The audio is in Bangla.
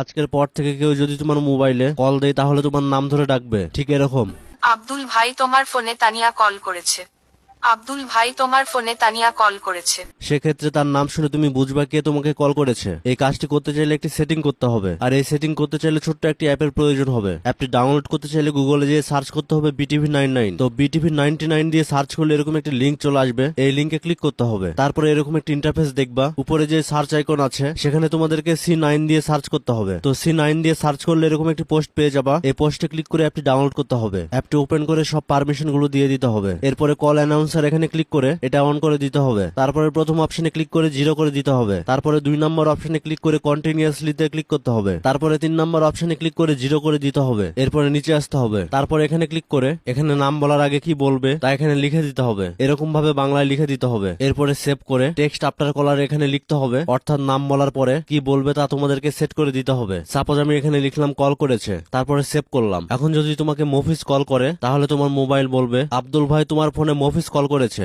আজকের পর থেকে কেউ যদি তোমার মোবাইলে কল দেয় তাহলে তোমার নাম ধরে ডাকবে, ঠিক এরকম। আব্দুল ভাই তোমার ফোনে তানিয়া কল করেছে। আব্দুল ভাই তোমার ফোনে তানিয়া কল করেছে। সেক্ষেত্রে তার নাম শুনে তুমি বুঝবা কে তোমাকে কল করেছে। এই কাজটি করতে চাইলে একটি সেটিং করতে হবে, আর এই সেটিং করতে চাইলে ছোট্ট একটি অ্যাপের প্রয়োজন হবে। অ্যাপটি ডাউনলোড করতে চাইলে গুগলে যেয়ে সার্চ করতে হবে BTV99। তো BTV99 দিয়ে সার্চ করলে এরকম একটি লিঙ্ক চলে আসবে, এই লিঙ্কে ক্লিক করতে হবে। তারপরে এরকম একটি ইন্টারফেস দেখবা, উপরে যে সার্চ আইকন আছে সেখানে তোমাদেরকে C9 দিয়ে সার্চ করতে হবে। তো C9 দিয়ে সার্চ করলে এরকম একটি পোস্ট পেয়ে যাবা, এই পোস্টে ক্লিক করে অ্যাপটি ডাউনলোড করতে হবে। অ্যাপটি ওপেন করে সব পারমিশন গুলো দিয়ে দিতে হবে। এরপরে কল অ্যানাউন্সার এখানে ক্লিক করে এটা অন করে দিতে হবে। তারপরে প্রথম অপশনে ক্লিক করে 0 করে দিতে হবে। তারপরে 2 নম্বর অপশনে ক্লিক করে কন্টিনিউয়াসলি তে ক্লিক করতে হবে। তারপরে 3 নম্বর অপশনে ক্লিক করে 0 করে দিতে হবে। এরপরে নিচে আসতে হবে। তারপরে এখানে ক্লিক করে এখানে নাম বলার আগে কি বলবে তা এখানে লিখে দিতে হবে, এরকম ভাবে বাংলায় লিখে দিতে হবে। এরপরে সেভ করে টেক্সট আফটার কলার এখানে লিখতে হবে, অর্থাৎ নাম বলার পরে কি বলবে তা তোমাদেরকে সেট করে দিতে হবে। সাপোজ আমি এখানে লিখলাম কল করেছে, তারপরে সেভ করলাম। এখন যদি তোমাকে মফিজ কল করে তাহলে তোমার মোবাইল বলবে আব্দুল ভাই তোমার ফোনে মফিজ কল করেছে।